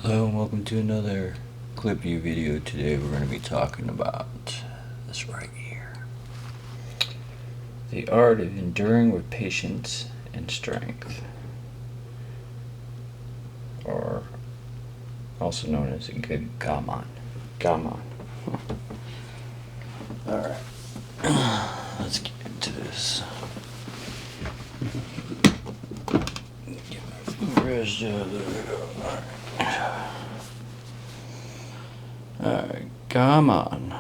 Hello and welcome to another clip view video. Today we're going to be talking about this right here. The art of enduring with patience and strength, or also known as Gaman. Gaman. Alright, let's get into this. Get my food rest out. There we go. Alright, Gaman.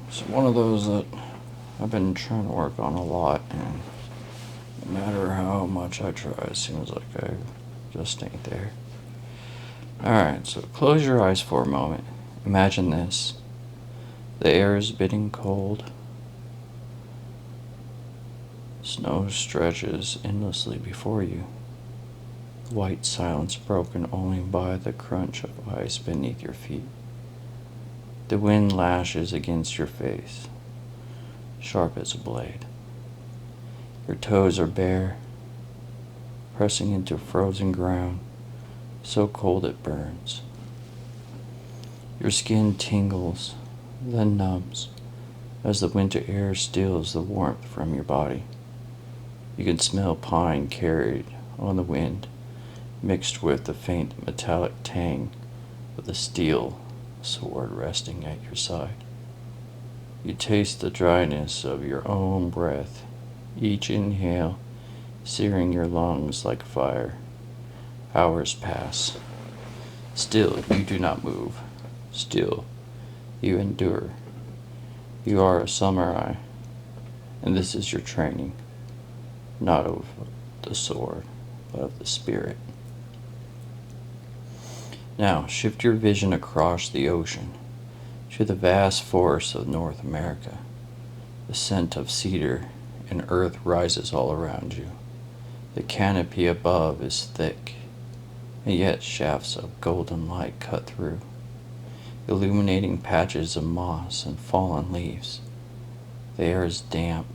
It's one of those that I've been trying to work on a lot, and no matter how much I try, it seems like I just ain't there. Alright, so close your eyes for a moment. Imagine this. The air is biting cold. Snow stretches endlessly before you. White silence broken only by the crunch of ice beneath your feet. The wind lashes against your face, sharp as a blade. Your toes are bare, pressing into frozen ground, so cold it burns. Your skin tingles, then numbs, as the winter air steals the warmth from your body. You can smell pine carried on the wind, mixed with the faint metallic tang of the steel sword resting at your side. You taste the dryness of your own breath, each inhale searing your lungs like fire. Hours pass. Still, you do not move. Still, you endure. You are a samurai, and this is your training, not of the sword, but of the spirit. Now, shift your vision across the ocean to the vast forests of North America. The scent of cedar and earth rises all around you. The canopy above is thick, and yet shafts of golden light cut through, illuminating patches of moss and fallen leaves. The air is damp,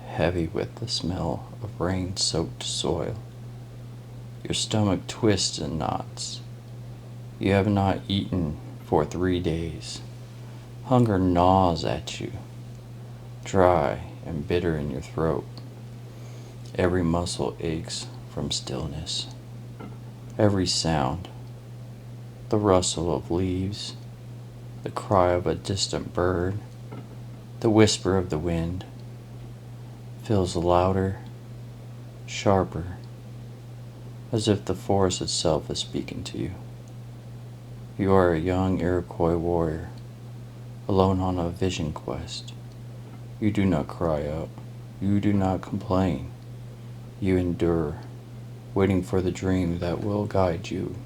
heavy with the smell of rain-soaked soil. Your stomach twists in knots. You have not eaten for 3 days. Hunger gnaws at you, dry and bitter in your throat. Every muscle aches from stillness. Every sound, the rustle of leaves, the cry of a distant bird, the whisper of the wind, feels louder, sharper, as if the forest itself is speaking to you. You are a young Iroquois warrior, alone on a vision quest. You do not cry out. You do not complain. You endure, waiting for the dream that will guide you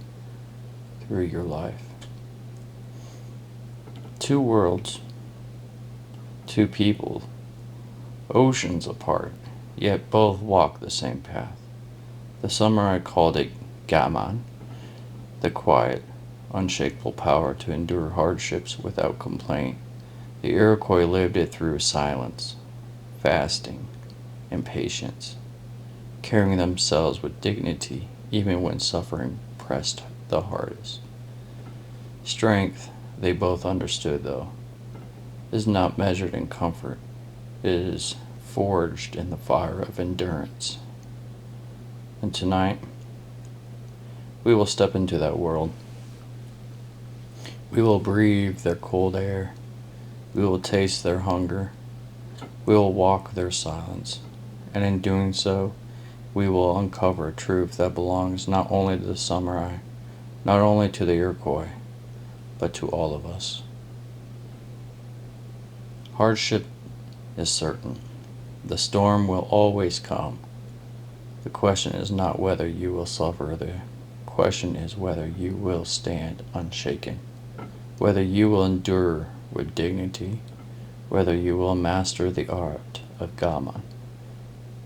through your life. Two worlds, two people, oceans apart, yet both walk the same path. The samurai called it Gaman, the quiet, unshakable power to endure hardships without complaint. The Iroquois lived it through silence, fasting, and patience, carrying themselves with dignity even when suffering pressed the hardest. Strength, they both understood though, is not measured in comfort. It is forged in the fire of endurance. And tonight, we will step into that world. We will breathe their cold air. We will taste their hunger. We will walk their silence. And in doing so, we will uncover a truth that belongs not only to the samurai, not only to the Iroquois, but to all of us. Hardship is certain. The storm will always come. The question is not whether you will suffer. The question is whether you will stand unshaken, whether you will endure with dignity, whether you will master the art of Gaman.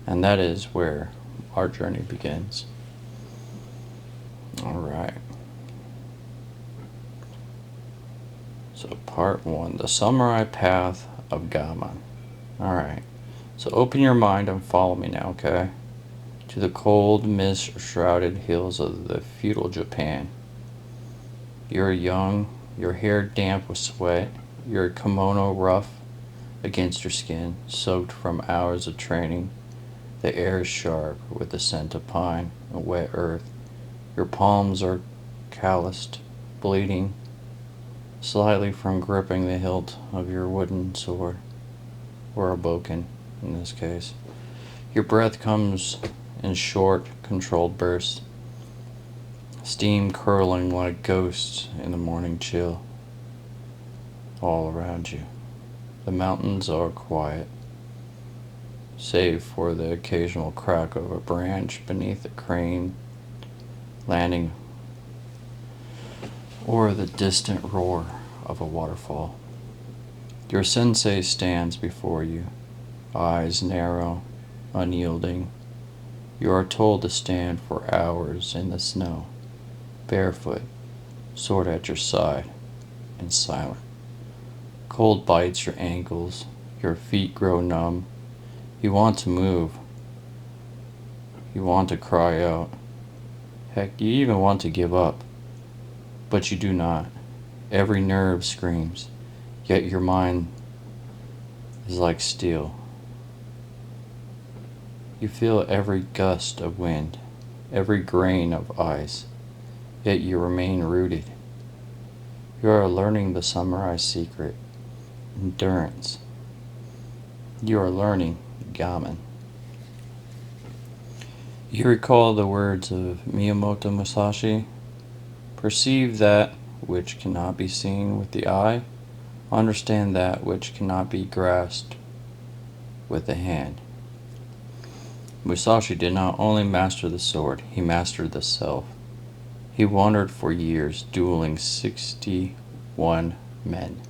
And that is where our journey begins. Alright. So part 1, the samurai path of Gaman. Alright. So open your mind and follow me now, okay? to the cold, mist-shrouded hills of the feudal Japan. You're young, your hair damp with sweat, your kimono rough against your skin, soaked from hours of training. The air is sharp with the scent of pine and wet earth. Your palms are calloused, bleeding slightly from gripping the hilt of your wooden sword, or a bokken in this case. Your breath comes in short, controlled bursts, steam curling like ghosts in the morning chill all around you. The mountains are quiet, save for the occasional crack of a branch beneath a crane landing or the distant roar of a waterfall. Your sensei stands before you, eyes narrow, unyielding. You are told to stand for hours in the snow, barefoot, sword at your side, and silent. Cold bites your ankles, your feet grow numb. You want to move. You want to cry out. Heck, you even want to give up. But you do not. Every nerve screams, yet your mind is like steel. You feel every gust of wind, every grain of ice, yet you remain rooted. You are learning the samurai secret, endurance. You are learning Gaman. You recall the words of Miyamoto Musashi, perceive that which cannot be seen with the eye, understand that which cannot be grasped with the hand. Musashi did not only master the sword, he mastered the self. He wandered for years, dueling 61 men.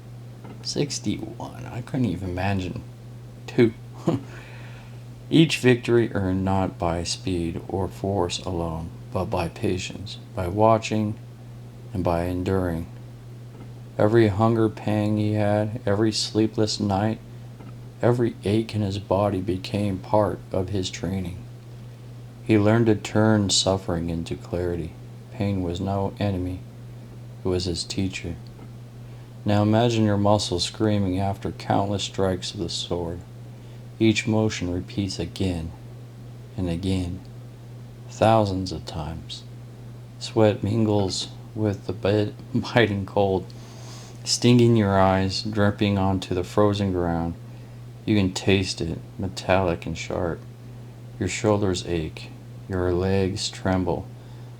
61, I couldn't even imagine. 2. Each victory earned not by speed or force alone, but by patience, by watching, and by enduring. Every hunger pang he had, every sleepless night, every ache in his body became part of his training. He learned to turn suffering into clarity. Pain was no enemy, it was his teacher. Now imagine your muscles screaming after countless strikes of the sword. Each motion repeats again and again, thousands of times. Sweat mingles with the biting cold, stinging your eyes, dripping onto the frozen ground. You can taste it, metallic and sharp. Your shoulders ache, your legs tremble,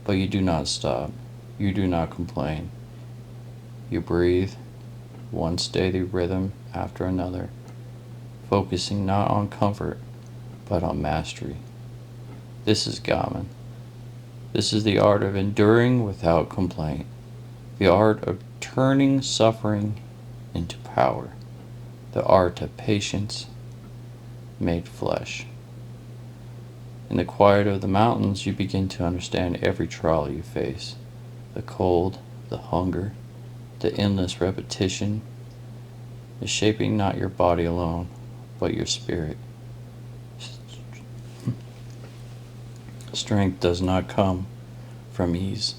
but you do not stop. You do not complain. You breathe, one steady rhythm after another, focusing not on comfort, but on mastery. This is Gaman. This is the art of enduring without complaint, the art of turning suffering into power, the art of patience made flesh. In the quiet of the mountains, you begin to understand every trial you face, the cold, the hunger, the endless repetition is shaping not your body alone, but your spirit. Strength does not come from ease.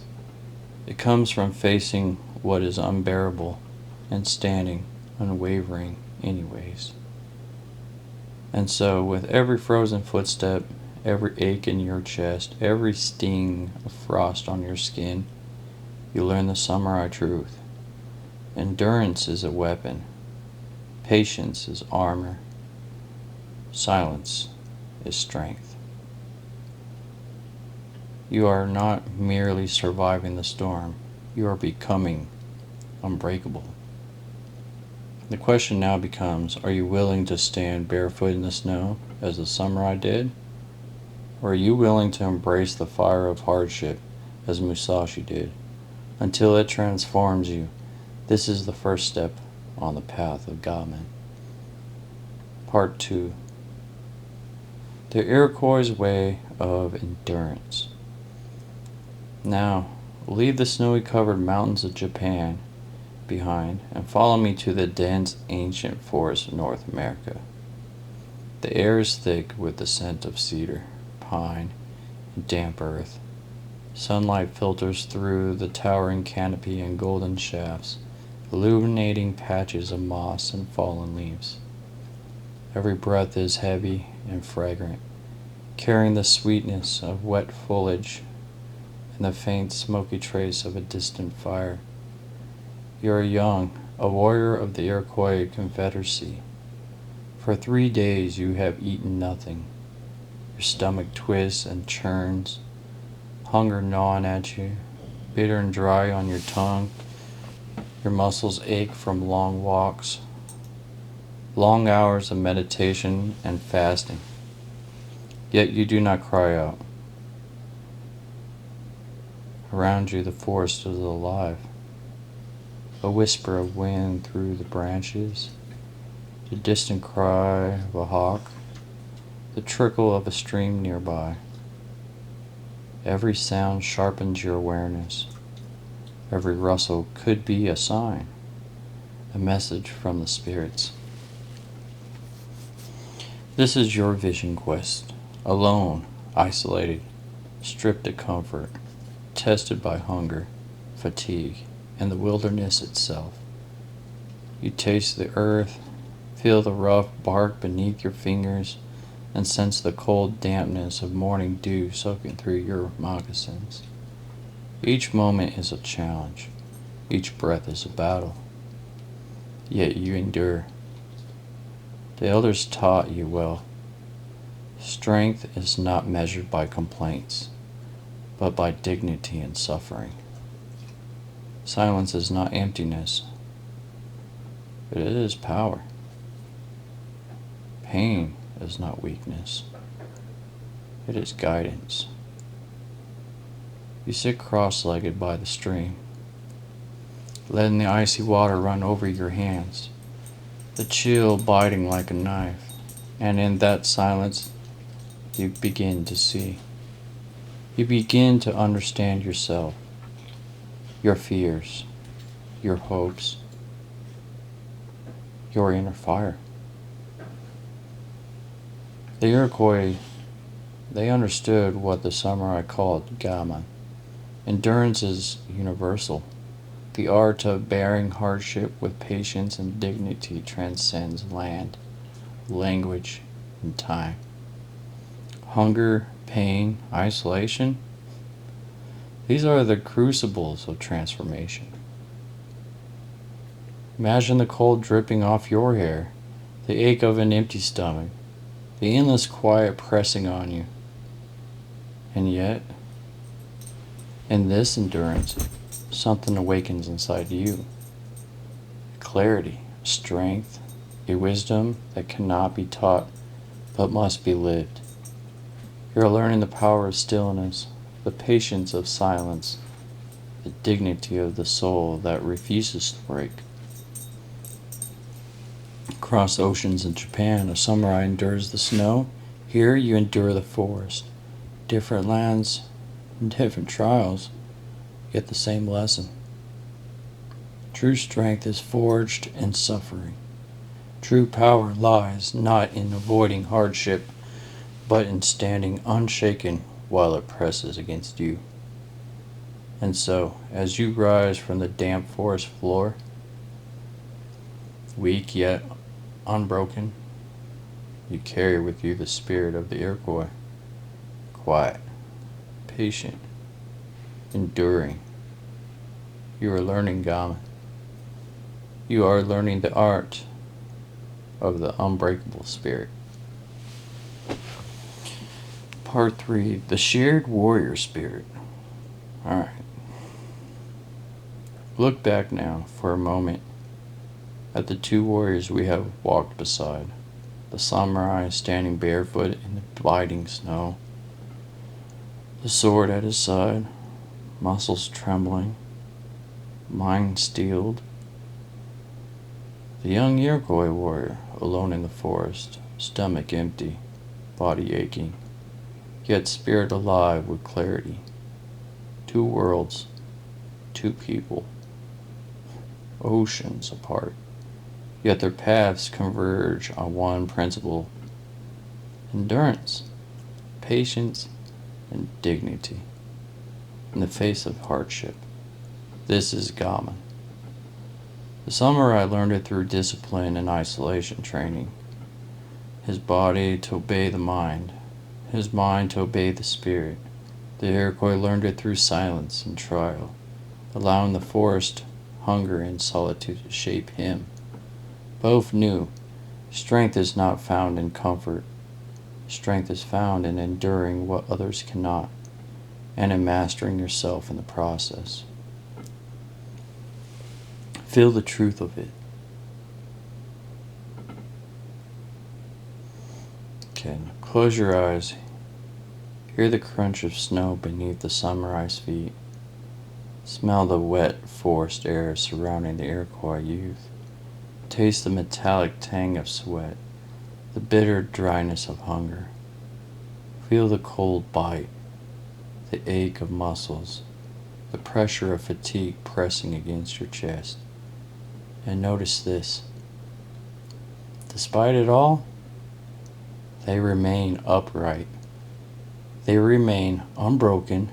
It comes from facing what is unbearable and standing unwavering anyways. And so, with every frozen footstep, every ache in your chest, every sting of frost on your skin, you learn the samurai truth. Endurance is a weapon. Patience is armor. Silence is strength. You are not merely surviving the storm, you are becoming unbreakable. The question now becomes, are you willing to stand barefoot in the snow, as the samurai did? Or are you willing to embrace the fire of hardship, as Musashi did, until it transforms you? This is the first step on the path of Gaman. Part 2. The Iroquois' way of endurance. Now, leave the snowy covered mountains of Japan behind and follow me to the dense ancient forests of North America. The air is thick with the scent of cedar, pine, and damp earth. Sunlight filters through the towering canopy in golden shafts, illuminating patches of moss and fallen leaves. Every breath is heavy and fragrant, carrying the sweetness of wet foliage and the faint smoky trace of a distant fire. You are young, a warrior of the Iroquois Confederacy. For 3 days you have eaten nothing. Your stomach twists and churns, hunger gnawing at you, bitter and dry on your tongue. Your muscles ache from long walks, long hours of meditation and fasting. Yet you do not cry out. Around you the forest is alive. A whisper of wind through the branches, the distant cry of a hawk, the trickle of a stream nearby. Every sound sharpens your awareness. Every rustle could be a sign, a message from the spirits. This is your vision quest, alone, isolated, stripped of comfort, tested by hunger, fatigue, and the wilderness itself. You taste the earth, feel the rough bark beneath your fingers, and sense the cold dampness of morning dew soaking through your moccasins. Each moment is a challenge. Each breath is a battle. Yet you endure. The elders taught you well. Strength is not measured by complaints, but by dignity and suffering. Silence is not emptiness, but it is power. Pain is not weakness, it is guidance. You sit cross-legged by the stream, letting the icy water run over your hands, the chill biting like a knife, and in that silence you begin to see. You begin to understand yourself, your fears, your hopes, your inner fire. The Iroquois, they understood what the samurai called Gaman. Endurance is universal. The art of bearing hardship with patience and dignity transcends land, language, and time. Hunger, pain, isolation, these are the crucibles of transformation. Imagine the cold dripping off your hair, the ache of an empty stomach, the endless quiet pressing on you. And yet, in this endurance, something awakens inside you. Clarity, strength, a wisdom that cannot be taught but must be lived. You're learning the power of stillness, the patience of silence, the dignity of the soul that refuses to break. Across oceans in Japan, a samurai endures the snow. Here you endure the forest. Different lands, different trials, yet the same lesson. True strength is forged in suffering. True power lies not in avoiding hardship, but in standing unshaken while it presses against you. And so, as you rise from the damp forest floor, weak yet unbroken, you carry with you the spirit of the Iroquois, quiet, patient, enduring. You are learning Gaman. You are learning the art of the unbreakable spirit. Part 3, the shared warrior spirit. Alright. Look back now for a moment at the two warriors we have walked beside. The samurai standing barefoot in the biting snow, the sword at his side, muscles trembling, mind steeled. The young Iroquois warrior, alone in the forest, stomach empty, body aching, yet spirit alive with clarity. Two worlds, two people, oceans apart, yet their paths converge on one principle: endurance, patience, and dignity in the face of hardship. This is Gaman. The samurai learned it through discipline and isolation training. His body to obey the mind, his mind to obey the spirit. The Iroquois learned it through silence and trial, allowing the forest, hunger, and solitude to shape him. Both knew strength is not found in comfort. Strength is found in enduring what others cannot, and in mastering yourself in the process. Feel the truth of it. Okay, now close your eyes. Hear the crunch of snow beneath the samurai's feet. Smell the wet forest air surrounding the Iroquois youth. Taste the metallic tang of sweat, the bitter dryness of hunger. Feel the cold bite, the ache of muscles, the pressure of fatigue pressing against your chest. And notice this. Despite it all, they remain upright. They remain unbroken.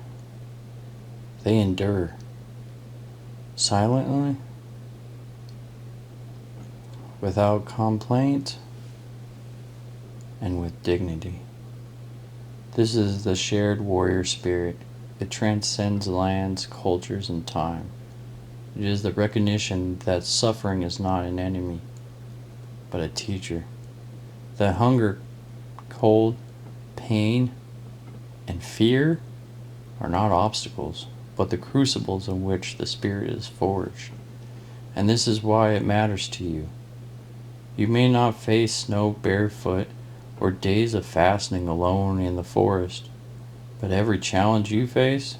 They endure. Silently, without complaint, and with dignity. This is the shared warrior spirit. It transcends lands, cultures, and time. It is the recognition that suffering is not an enemy, but a teacher. That hunger, cold, pain, and fear are not obstacles, but the crucibles in which the spirit is forged. And this is why it matters to you. You may not face snow barefoot or days of fasting alone in the forest, but every challenge you face,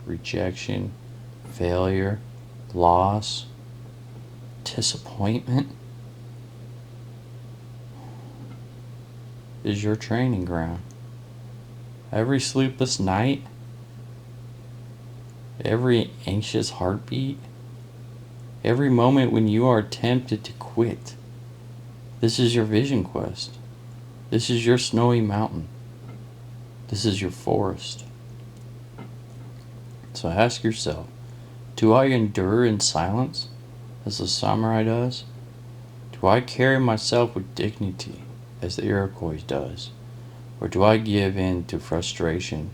rejection, failure, loss, disappointment, is your training ground. Every sleepless night, every anxious heartbeat, every moment when you are tempted to quit, this is your vision quest. This is your snowy mountain. This is your forest. So ask yourself, do I endure in silence as the samurai does? Do I carry myself with dignity as the Iroquois does? Or do I give in to frustration,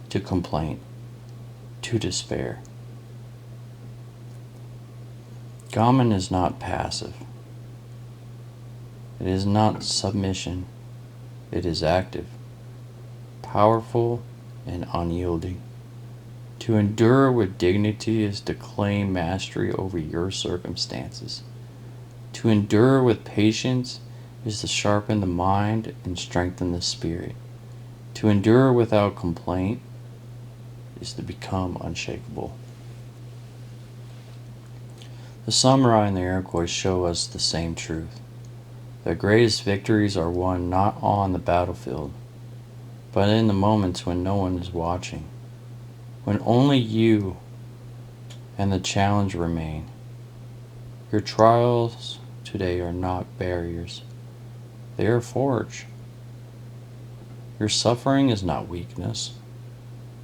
to complaint, to despair? Gaman is not passive. It is not submission. It is active, powerful, and unyielding. To endure with dignity is to claim mastery over your circumstances. To endure with patience is to sharpen the mind and strengthen the spirit. To endure without complaint is to become unshakable. The samurai and the Iroquois show us the same truth. The greatest victories are won not on the battlefield, but in the moments when no one is watching, when only you and the challenge remain. Your trials today are not barriers. They are forged. Your suffering is not weakness.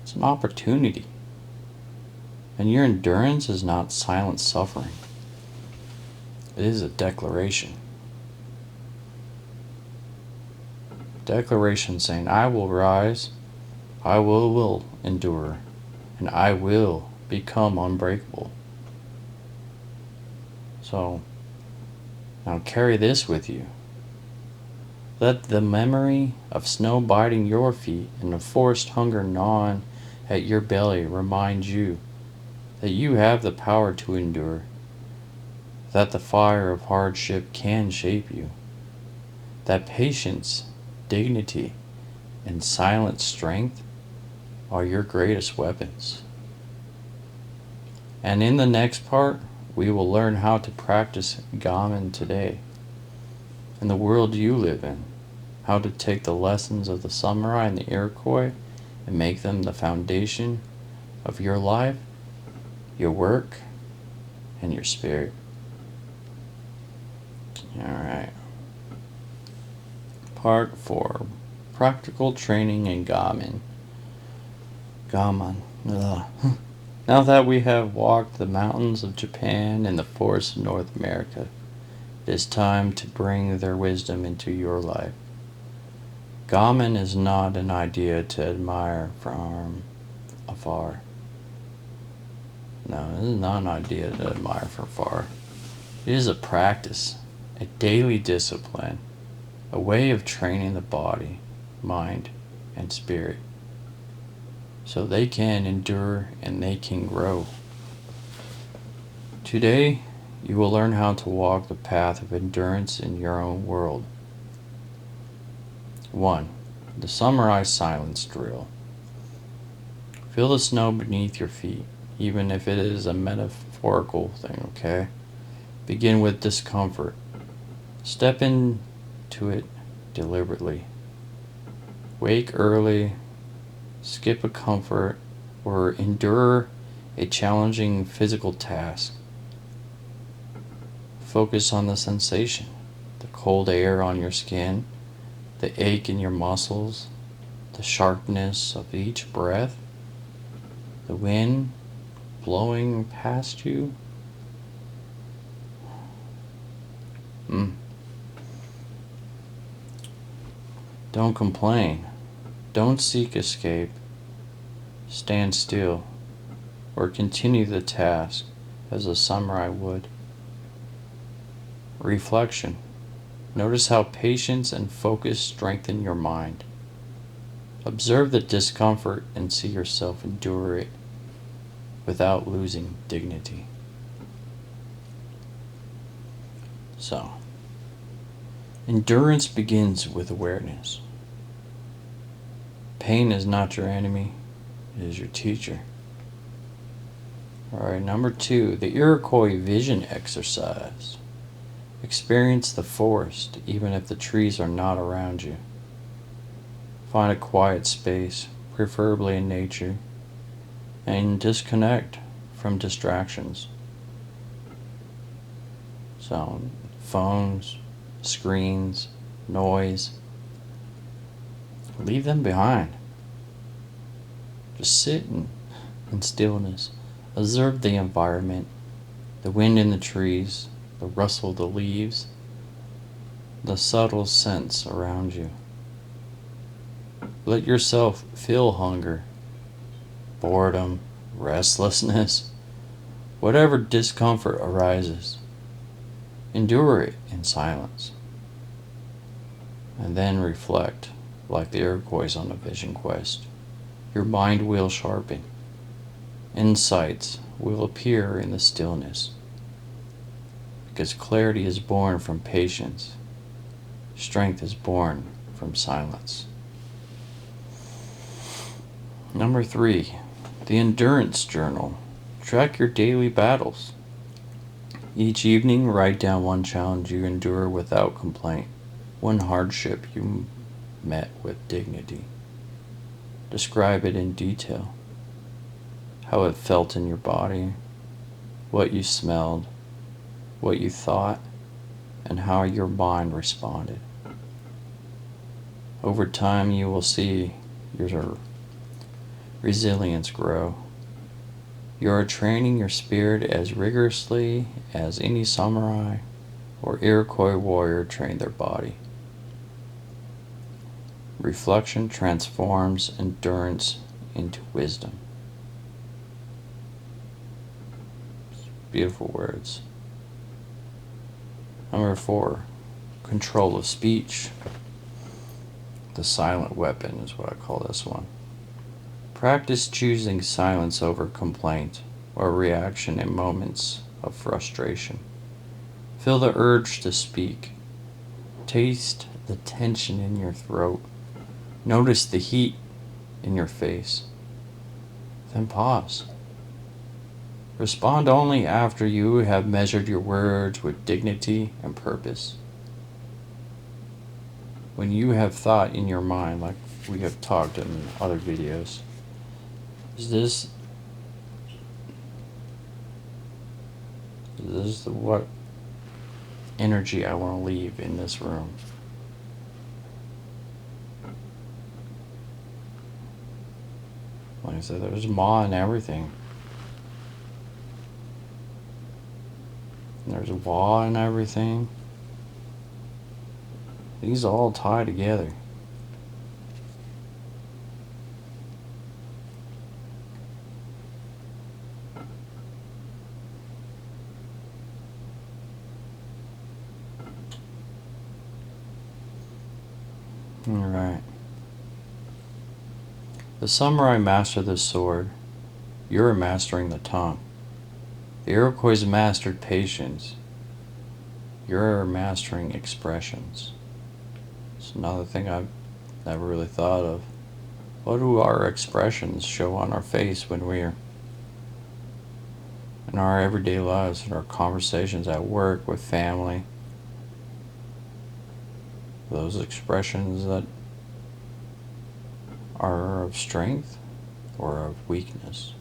It's an opportunity. And your endurance is not silent suffering. It is a declaration. Declaration saying, I will rise, I will endure, and I will become unbreakable. So, now carry this with you. Let the memory of snow biting your feet and the forest hunger gnawing at your belly remind you that you have the power to endure, that the fire of hardship can shape you, that patience, dignity, and silent strength are your greatest weapons. And in the next part, we will learn how to practice Gaman today, in the world you live in, how to take the lessons of the samurai and the Iroquois and make them the foundation of your life, your work, and your spirit. Alright. Part 4. Practical training in Gaman. Gaman. Ugh. Now that we have walked the mountains of Japan and the forests of North America, it is time to bring their wisdom into your life. Gaman is not an idea to admire from afar. No, this is not an idea to admire from afar. It is a practice, a daily discipline, a way of training the body, mind, and spirit, so they can endure and they can grow. Today, you will learn how to walk the path of endurance in your own world. 1. The Samurai Silence Drill. Feel the snow beneath your feet, even if it is a metaphorical thing, okay? Begin with discomfort. Step into it deliberately. Wake early, skip a comfort, or endure a challenging physical task. Focus on the sensation, the cold air on your skin, the ache in your muscles, the sharpness of each breath, the wind blowing past you. Don't complain. Don't seek escape. Stand still, or continue the task as a samurai would. Reflection. Notice how patience and focus strengthen your mind. Observe the discomfort and see yourself endure it without losing dignity. So, endurance begins with awareness. Pain is not your enemy, it is your teacher. Alright, number 2, the Iroquois vision exercise. Experience the forest, even if the trees are not around you. Find a quiet space, preferably in nature, and disconnect from distractions. Sound, phones, screens, noise. Leave them behind. Just sit in stillness. Observe the environment, the wind in the trees, the rustle of the leaves, the subtle scents around you. Let yourself feel hunger, boredom, restlessness, whatever discomfort arises. Endure it in silence. And then reflect, like the Iroquois on a vision quest. Your mind will sharpen. Insights will appear in the stillness. Because clarity is born from patience. Strength is born from silence. Number 3, the endurance journal. Track your daily battles. Each evening, write down one challenge you endure without complaint, one hardship you met with dignity. Describe it in detail. How it felt in your body, what you smelled, what you thought, and how your mind responded. Over time, you will see your resilience grow. You are training your spirit as rigorously as any samurai or Iroquois warrior trained their body. Reflection transforms endurance into wisdom. Beautiful words. Number 4, control of speech. The silent weapon is what I call this one. Practice choosing silence over complaint or reaction in moments of frustration. Feel the urge to speak. Taste the tension in your throat. Notice the heat in your face. Then pause. Respond only after you have measured your words with dignity and purpose. When you have thought in your mind, like we have talked in other videos, is this what energy I want to leave in this room? Like I said, there's ma and everything. There's wa and everything. These all tie together. Alright. The samurai mastered the sword. You're mastering the tongue. The Iroquois mastered patience. You're mastering expressions. It's another thing I've never really thought of. What do our expressions show on our face when we're in our everyday lives, in our conversations at work, with family? Those expressions that are of strength or of weakness?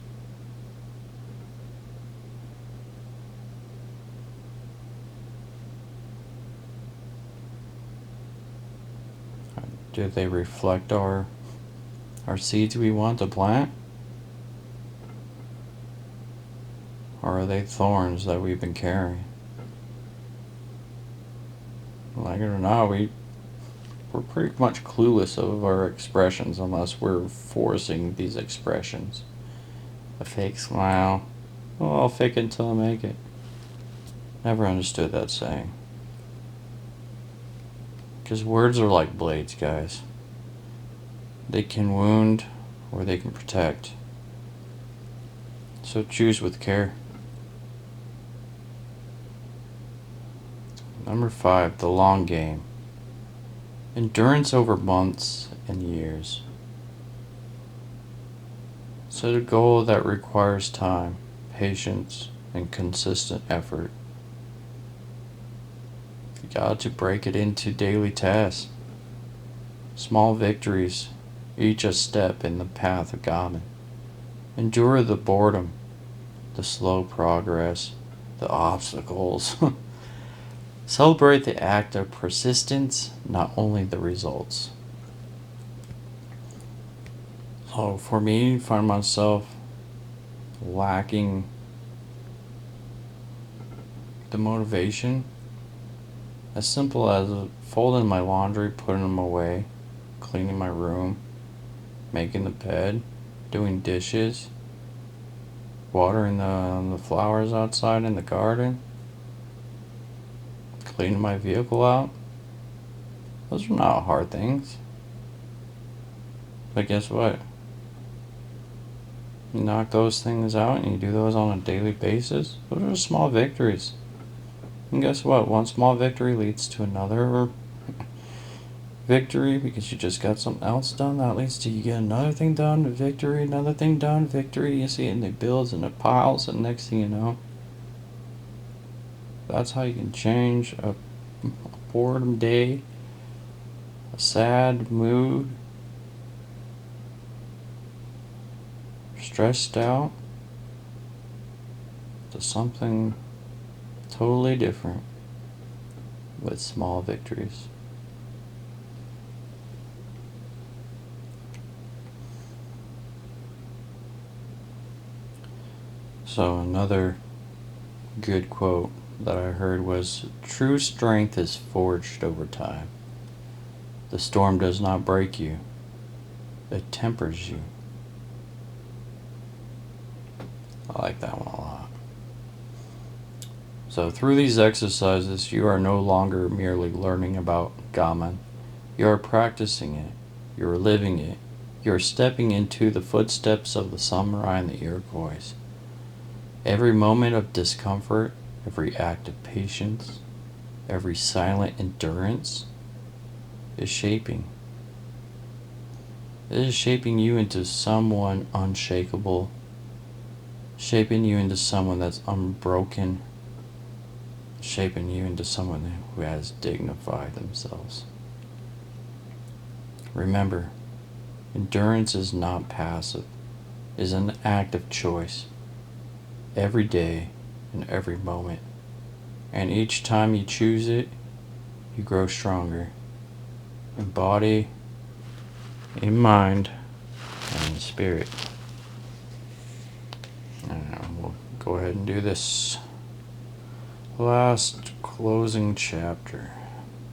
Do they reflect our seeds we want to plant? Or are they thorns that we've been carrying? Like it or not, we're pretty much clueless of our expressions unless we're forcing these expressions. A fake smile. Oh, I'll fake it until I make it. Never understood that saying. Because words are like blades, guys. They can wound or they can protect. So choose with care. Number 5, the long game. Endurance over months and years. Set a goal that requires time, patience, and consistent effort. You got to break it into daily tasks. Small victories, each a step in the path of Gaman. Endure the boredom, the slow progress, the obstacles. Celebrate the act of persistence, not only the results. So for me, I find myself lacking the motivation. As simple as folding my laundry, putting them away, cleaning my room, making the bed, doing dishes, watering the flowers outside in the garden, cleaning my vehicle out. Those are not hard things. But guess what? You knock those things out and you do those on a daily basis, those are small victories. And guess what? One small victory leads to another victory because you just got something else done. That leads to you get another thing done, victory, another thing done, victory. You see it and it builds and it piles, and next thing you know, that's how you can change a boredom day, a sad mood, stressed out, to something totally different with small victories. So another good quote that I heard was, "True strength is forged over time. The storm does not break you, it tempers you." I like that one a lot. So through these exercises, you are no longer merely learning about Gaman. You are practicing it. You are living it. You are stepping into the footsteps of the samurai and the Iroquois. Every moment of discomfort, every act of patience, every silent endurance is shaping. It is shaping you into someone unshakable, shaping you into someone that's unbroken, shaping you into someone who has dignified themselves. Remember, endurance is not passive, it is an act of choice. Every day and every moment. And each time you choose it, you grow stronger. In body, in mind, and in spirit. go ahead and do this last closing chapter.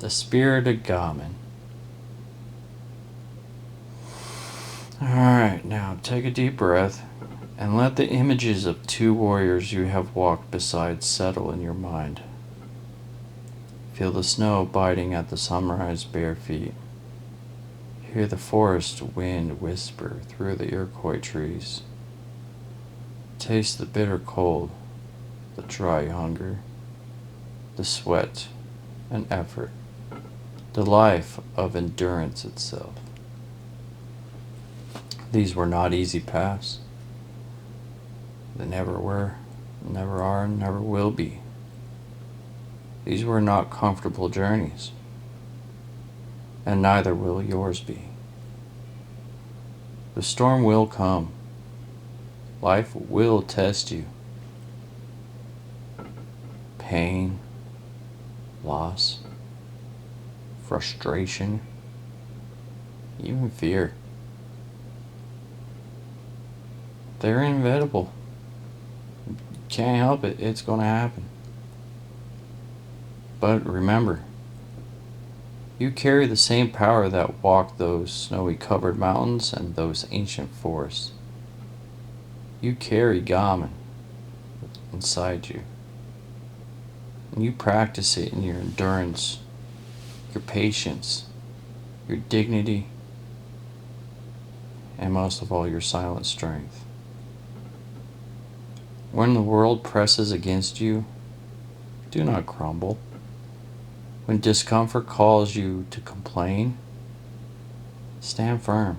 The Spirit of Gaman. Alright, now take a deep breath and let the images of two warriors you have walked beside settle in your mind. Feel the snow biting at the samurai's bare feet. Hear the forest wind whisper through the Iroquois trees. Taste the bitter cold, the dry hunger, the sweat and effort, the life of endurance itself. These were not easy paths. They never were, never are, and never will be. These were not comfortable journeys, and neither will yours be. The storm will come. Life will test you. Pain, loss, frustration, even fear. They're inevitable. Can't help it. It's going to happen. But remember, you carry the same power that walked those snowy covered mountains and those ancient forests. You carry Gaman inside you. And you practice it in your endurance, your patience, your dignity, and most of all, your silent strength. When the world presses against you, do not crumble. When discomfort calls you to complain, stand firm.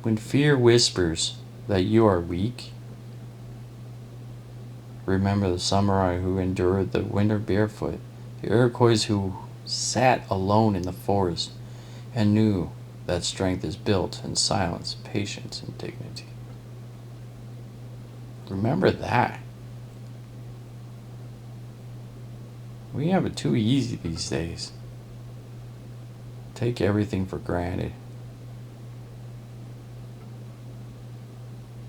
When fear whispers that you are weak, remember the samurai who endured the winter barefoot, the Iroquois who sat alone in the forest and knew that strength is built in silence, patience, and dignity. Remember that. We have it too easy these days. Take everything for granted.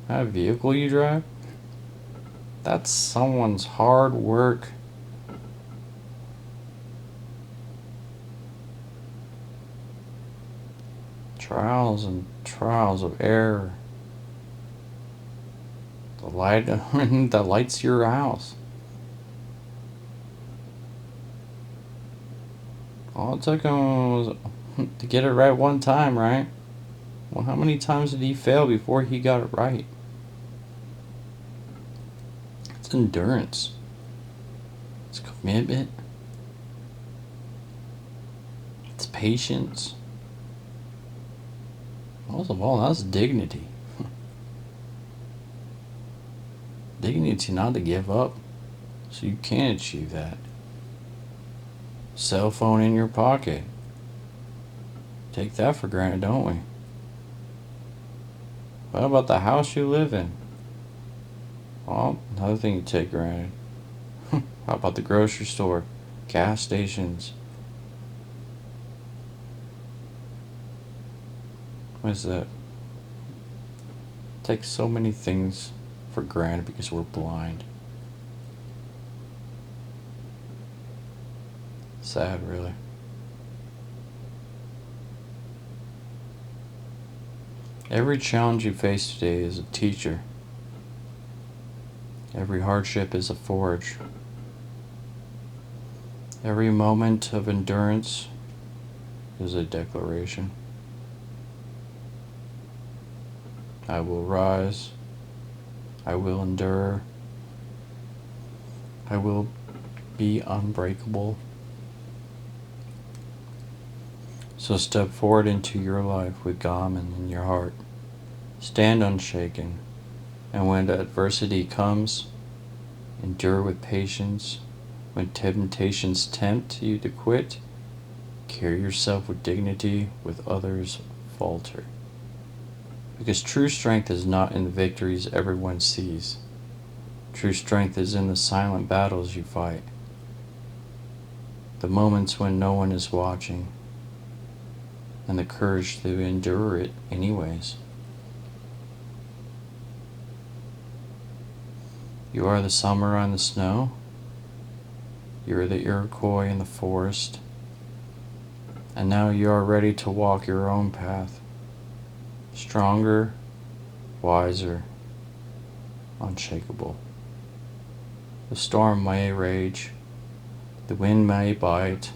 That vehicle you drive? That's someone's hard work. Trials and trials of error. The light that lights your house. All it took him was to get it right one time, right? Well, how many times did he fail before he got it right? It's endurance. It's commitment. It's patience. Most of all, that's dignity. Dignity not to give up, so you can achieve that. Cell phone in your pocket. Take that for granted, don't we? What about the house you live in? Well, another thing you take granted. How about the grocery store, gas stations? What is that? Take so many things for granted because we're blind. Sad, really. Every challenge you face today is a teacher. Every hardship is a forge. Every moment of endurance is a declaration. I will rise. I will endure. I will be unbreakable. So step forward into your life with Gaman in your heart. Stand unshaken. And when adversity comes, endure with patience. When temptations tempt you to quit, carry yourself with dignity with others falter. Because true strength is not in the victories everyone sees. True strength is in the silent battles you fight. The moments when no one is watching. And the courage to endure it anyways. You are the summer on the snow. You are the Iroquois in the forest. And now you are ready to walk your own path. Stronger, wiser, unshakable. The storm may rage. The wind may bite.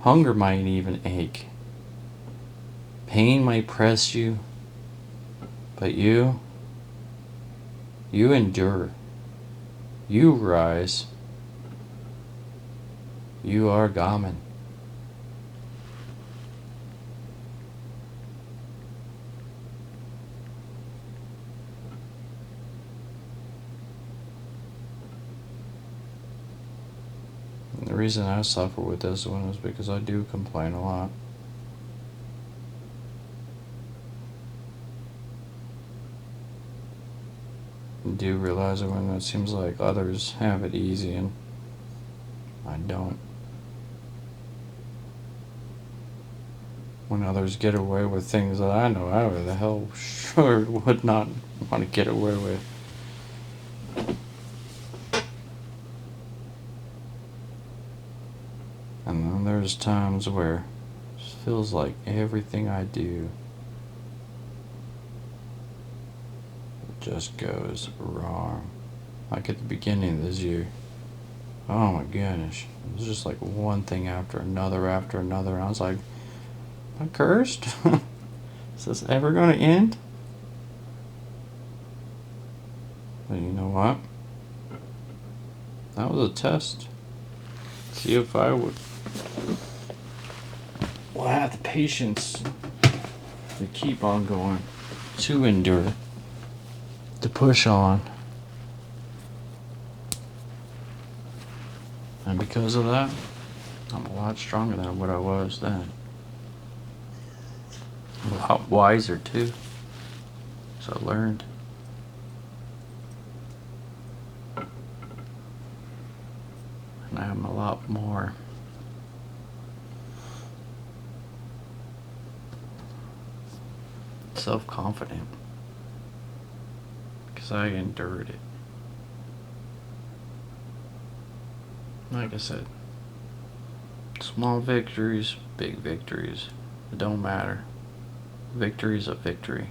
Hunger might even ache. Pain might press you. But you endure. You rise. You are Gaman. And the reason I suffer with this one is because I do complain a lot. I do realize it when it seems like others have it easy and I don't. When others get away with things that I know I the hell sure would not want to get away with. And then there's times where it feels like everything I do just goes wrong. Like at the beginning of this year. Oh my goodness. It was just like one thing after another. And I was like, am I cursed? Is this ever going to end? But you know what? That was a test. See if I would have the patience to keep on going, to endure, to push on. And because of that, I'm a lot stronger than what I was then. A lot wiser too. So I learned. And I'm a lot more self-confident because I endured it. Like I said, small victories, big victories, it don't matter. Victory is a victory.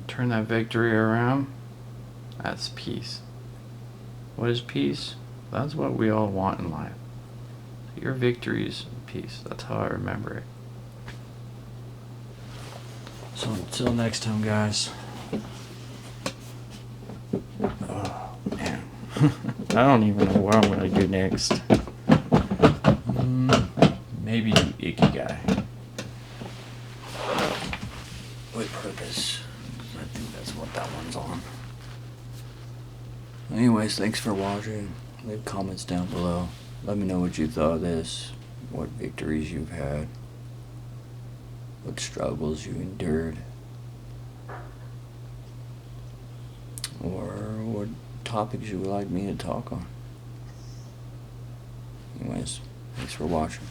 Turn that victory around, that's peace. What is peace? That's what we all want in life. Your victory is peace. That's how I remember it. So until next time, guys. Oh, man. I don't even know what I'm going to do next. Maybe do Ikigai. With purpose. I think that's what that one's on. Anyways, thanks for watching. Leave comments down below. Let me know what you thought of this. What victories you've had. What struggles you endured. Or what topics you would like me to talk on. Anyways, thanks for watching.